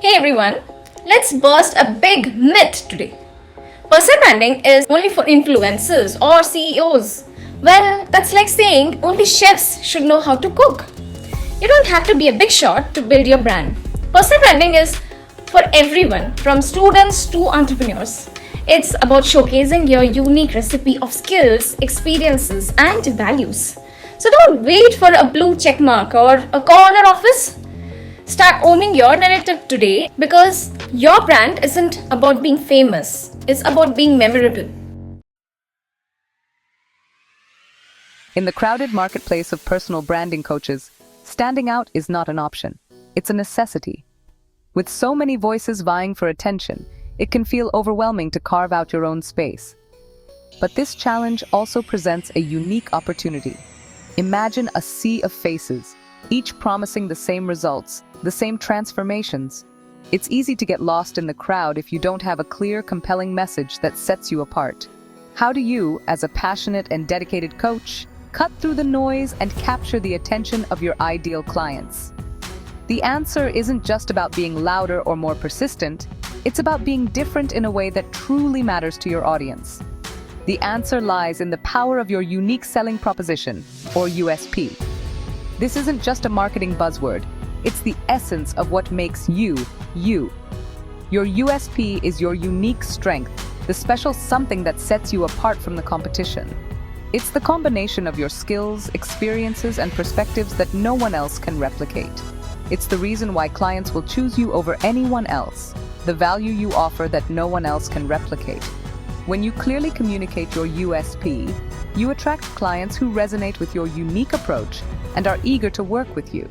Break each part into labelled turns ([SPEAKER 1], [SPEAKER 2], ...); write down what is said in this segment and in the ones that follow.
[SPEAKER 1] Hey everyone, let's burst a big myth today. Personal branding is only for influencers or CEOs. Well, that's like saying only chefs should know how to cook. You don't have to be a big shot to build your brand. Personal branding is for everyone, from students to entrepreneurs. It's about showcasing your unique recipe of skills, experiences, and values. So don't wait for a blue check mark or a corner office. Start owning your narrative today because your brand isn't about being famous, it's about being memorable.
[SPEAKER 2] In the crowded marketplace of personal branding coaches, standing out is not an option. It's a necessity. With so many voices vying for attention, it can feel overwhelming to carve out your own space. But this challenge also presents a unique opportunity. Imagine a sea of faces, each promising the same results, the same transformations. It's easy to get lost in the crowd if you don't have a clear, compelling message that sets you apart. How do you, as a passionate and dedicated coach, cut through the noise and capture the attention of your ideal clients? The answer isn't just about being louder or more persistent, it's about being different in a way that truly matters to your audience. The answer lies in the power of your unique selling proposition, or USP. This isn't just a marketing buzzword, it's the essence of what makes you, you. Your USP is your unique strength, the special something that sets you apart from the competition. It's the combination of your skills, experiences, and perspectives that no one else can replicate. It's the reason why clients will choose you over anyone else, the value you offer that no one else can replicate. When you clearly communicate your USP, you attract clients who resonate with your unique approach and are eager to work with you.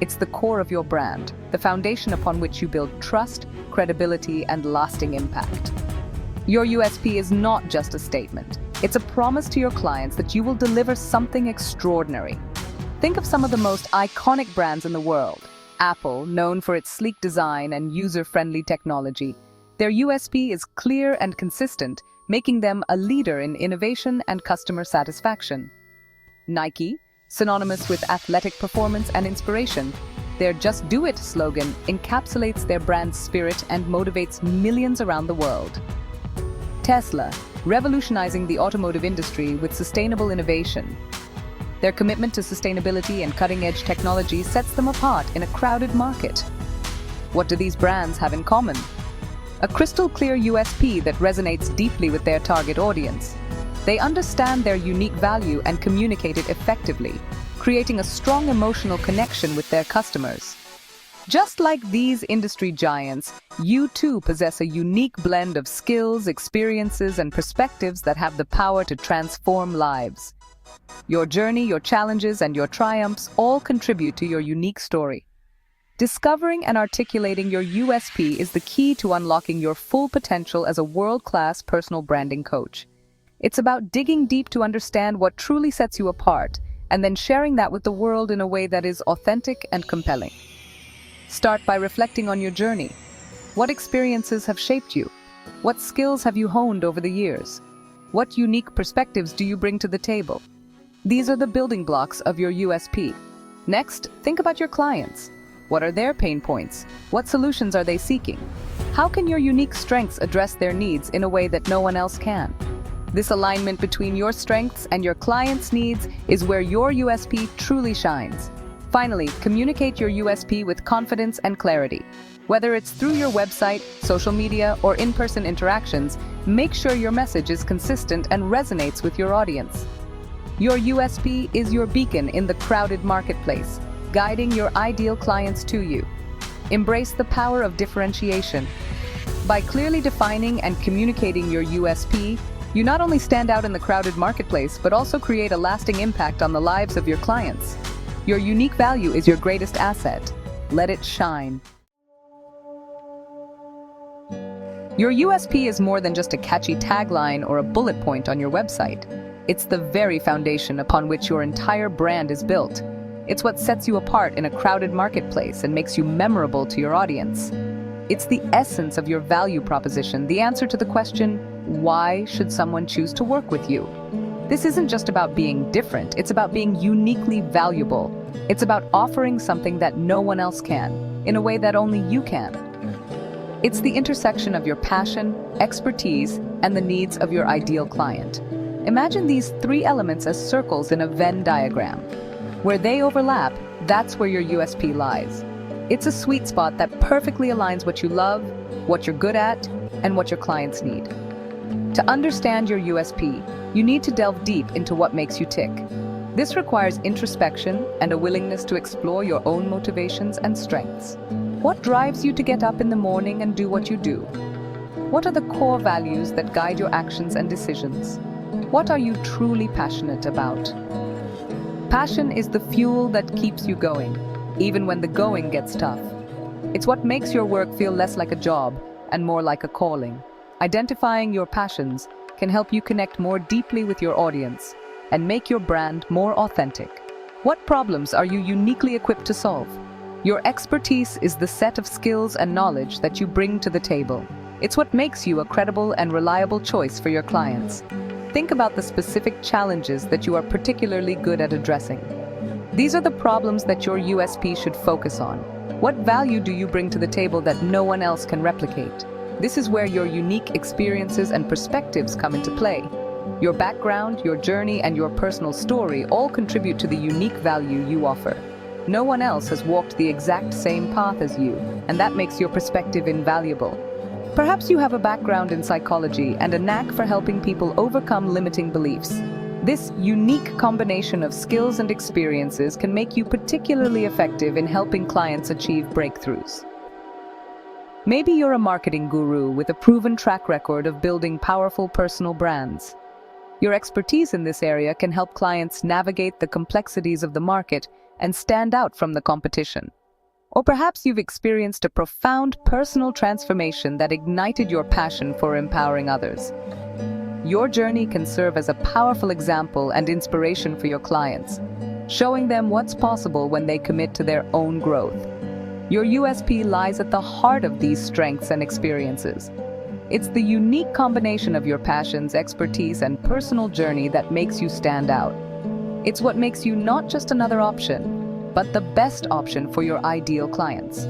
[SPEAKER 2] It's the core of your brand, the foundation upon which you build trust, credibility, and lasting impact. Your USP is not just a statement. It's a promise to your clients that you will deliver something extraordinary. Think of some of the most iconic brands in the world. Apple, known for its sleek design and user-friendly technology. Their USP is clear and consistent, making them a leader in innovation and customer satisfaction. Nike, synonymous with athletic performance and inspiration, their "Just Do It" slogan encapsulates their brand's spirit and motivates millions around the world. Tesla, revolutionizing the automotive industry with sustainable innovation. Their commitment to sustainability and cutting-edge technology sets them apart in a crowded market. What do these brands have in common? A crystal-clear USP that resonates deeply with their target audience. They understand their unique value and communicate it effectively, creating a strong emotional connection with their customers. Just like these industry giants, you too possess a unique blend of skills, experiences, and perspectives that have the power to transform lives. Your journey, your challenges, and your triumphs all contribute to your unique story. Discovering and articulating your USP is the key to unlocking your full potential as a world-class personal branding coach. It's about digging deep to understand what truly sets you apart, and then sharing that with the world in a way that is authentic and compelling. Start by reflecting on your journey. What experiences have shaped you? What skills have you honed over the years? What unique perspectives do you bring to the table? These are the building blocks of your USP. Next, think about your clients. What are their pain points? What solutions are they seeking? How can your unique strengths address their needs in a way that no one else can? This alignment between your strengths and your clients' needs is where your USP truly shines. Finally, communicate your USP with confidence and clarity. Whether it's through your website, social media, or in-person interactions, make sure your message is consistent and resonates with your audience. Your USP is your beacon in the crowded marketplace, guiding your ideal clients to you. Embrace the power of differentiation. By clearly defining and communicating your USP, you not only stand out in the crowded marketplace, but also create a lasting impact on the lives of your clients. Your unique value is your greatest asset. Let it shine. Your USP is more than just a catchy tagline or a bullet point on your website. It's the very foundation upon which your entire brand is built. It's what sets you apart in a crowded marketplace and makes you memorable to your audience. It's the essence of your value proposition, the answer to the question, why should someone choose to work with you? This isn't just about being different, it's about being uniquely valuable. It's about offering something that no one else can, in a way that only you can. It's the intersection of your passion, expertise, and the needs of your ideal client. Imagine these three elements as circles in a Venn diagram. Where they overlap, that's where your USP lies. It's a sweet spot that perfectly aligns what you love, what you're good at, and what your clients need. To understand your USP, you need to delve deep into what makes you tick. This requires introspection and a willingness to explore your own motivations and strengths. What drives you to get up in the morning and do what you do? What are the core values that guide your actions and decisions? What are you truly passionate about? Passion is the fuel that keeps you going, even when the going gets tough. It's what makes your work feel less like a job and more like a calling. Identifying your passions can help you connect more deeply with your audience and make your brand more authentic. What problems are you uniquely equipped to solve? Your expertise is the set of skills and knowledge that you bring to the table. It's what makes you a credible and reliable choice for your clients. Think about the specific challenges that you are particularly good at addressing. These are the problems that your USP should focus on. What value do you bring to the table that no one else can replicate? This is where your unique experiences and perspectives come into play. Your background, your journey, and your personal story all contribute to the unique value you offer. No one else has walked the exact same path as you, and that makes your perspective invaluable. Perhaps you have a background in psychology and a knack for helping people overcome limiting beliefs. This unique combination of skills and experiences can make you particularly effective in helping clients achieve breakthroughs. Maybe you're a marketing guru with a proven track record of building powerful personal brands. Your expertise in this area can help clients navigate the complexities of the market and stand out from the competition. Or perhaps you've experienced a profound personal transformation that ignited your passion for empowering others. Your journey can serve as a powerful example and inspiration for your clients, showing them what's possible when they commit to their own growth. Your USP lies at the heart of these strengths and experiences. It's the unique combination of your passions, expertise, and personal journey that makes you stand out. It's what makes you not just another option, but the best option for your ideal clients.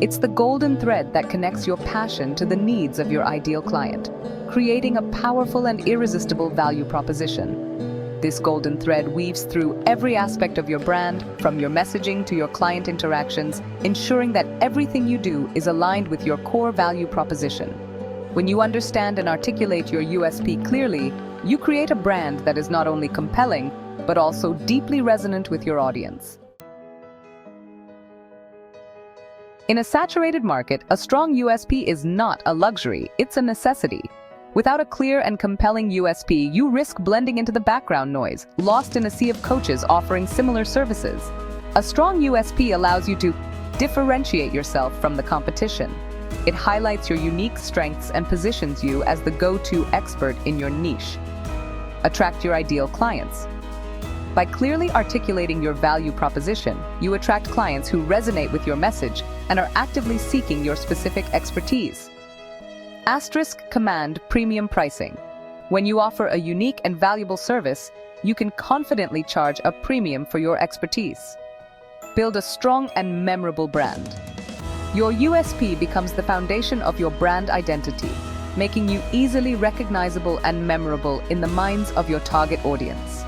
[SPEAKER 2] It's the golden thread that connects your passion to the needs of your ideal client, creating a powerful and irresistible value proposition. This golden thread weaves through every aspect of your brand, from your messaging to your client interactions, ensuring that everything you do is aligned with your core value proposition. When you understand and articulate your USP clearly, you create a brand that is not only compelling, but also deeply resonant with your audience. In a saturated market, a strong USP is not a luxury, it's a necessity. Without a clear and compelling USP, you risk blending into the background noise, lost in a sea of coaches offering similar services. A strong USP allows you to differentiate yourself from the competition. It highlights your unique strengths and positions you as the go-to expert in your niche. Attract your ideal clients. By clearly articulating your value proposition, you attract clients who resonate with your message and are actively seeking your specific expertise. Command premium pricing. When you offer a unique and valuable service, you can confidently charge a premium for your expertise. Build a strong and memorable brand. Your USP becomes the foundation of your brand identity, making you easily recognizable and memorable in the minds of your target audience.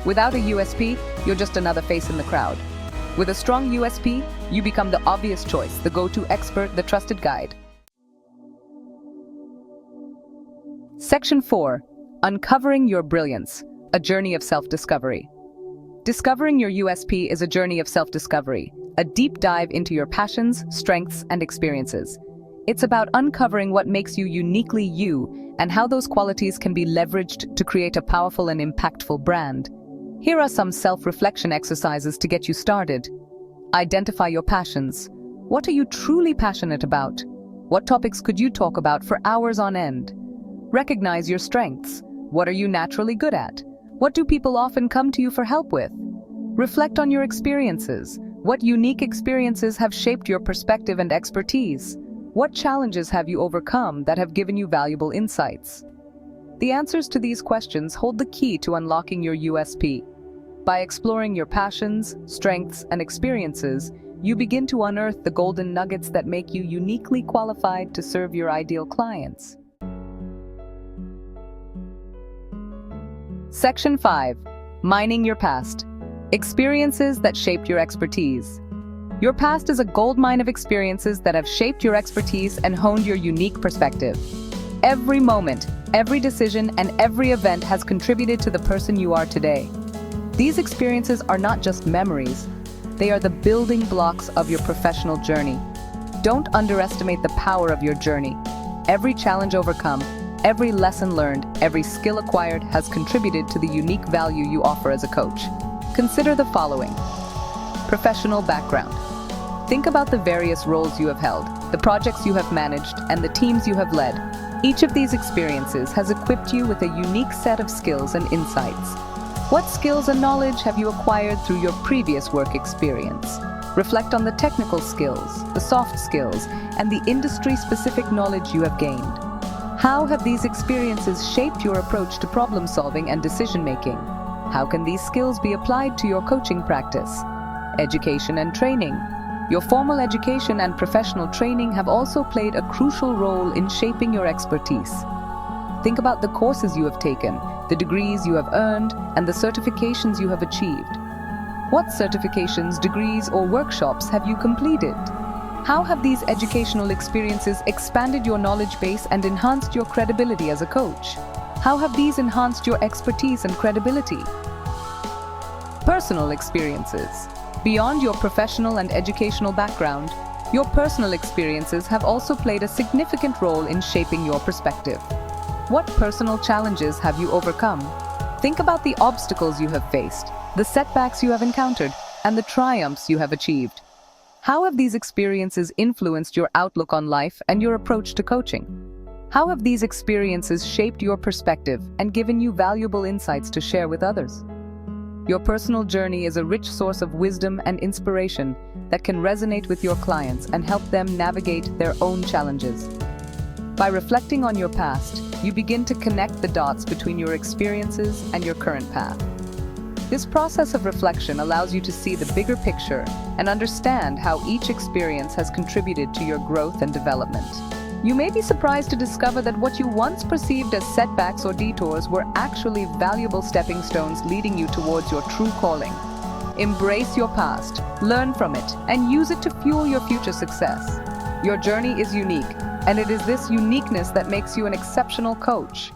[SPEAKER 2] Without a USP, you're just another face in the crowd. With a strong USP, you become the obvious choice, the go-to expert, the trusted guide. Section 4. Uncovering your brilliance, a journey of self-discovery. Discovering your USP is a journey of self-discovery, a deep dive into your passions, strengths, and experiences. It's about uncovering what makes you uniquely you and how those qualities can be leveraged to create a powerful and impactful brand. Here are some self-reflection exercises to get you started. Identify your passions. What are you truly passionate about? What topics could you talk about for hours on end? Recognize your strengths. What are you naturally good at? What do people often come to you for help with? Reflect on your experiences. What unique experiences have shaped your perspective and expertise? What challenges have you overcome that have given you valuable insights? The answers to these questions hold the key to unlocking your USP. By exploring your passions, strengths, and experiences, you begin to unearth the golden nuggets that make you uniquely qualified to serve your ideal clients. Section 5. Mining your past. Experiences that shaped your expertise. Your past is a goldmine of experiences that have shaped your expertise and honed your unique perspective. Every moment, every decision, and every event has contributed to the person you are today. These experiences are not just memories, they are the building blocks of your professional journey. Don't underestimate the power of your journey. Every challenge overcome, every lesson learned, every skill acquired has contributed to the unique value you offer as a coach. Consider the following. Professional background. Think about the various roles you have held, the projects you have managed, and the teams you have led. Each of these experiences has equipped you with a unique set of skills and insights. What skills and knowledge have you acquired through your previous work experience? Reflect on the technical skills, the soft skills, and the industry-specific knowledge you have gained. How have these experiences shaped your approach to problem-solving and decision-making? How can these skills be applied to your coaching practice? Education and training. Your formal education and professional training have also played a crucial role in shaping your expertise. Think about the courses you have taken, the degrees you have earned, and the certifications you have achieved. What certifications, degrees, or workshops have you completed? How have these educational experiences expanded your knowledge base and enhanced your credibility as a coach? How have these enhanced your expertise and credibility? Personal experiences. Beyond your professional and educational background, your personal experiences have also played a significant role in shaping your perspective. What personal challenges have you overcome? Think about the obstacles you have faced, the setbacks you have encountered, and the triumphs you have achieved. How have these experiences influenced your outlook on life and your approach to coaching? How have these experiences shaped your perspective and given you valuable insights to share with others? Your personal journey is a rich source of wisdom and inspiration that can resonate with your clients and help them navigate their own challenges. By reflecting on your past, you begin to connect the dots between your experiences and your current path. This process of reflection allows you to see the bigger picture and understand how each experience has contributed to your growth and development. You may be surprised to discover that what you once perceived as setbacks or detours were actually valuable stepping stones leading you towards your true calling. Embrace your past, learn from it, and use it to fuel your future success. Your journey is unique, and it is this uniqueness that makes you an exceptional coach.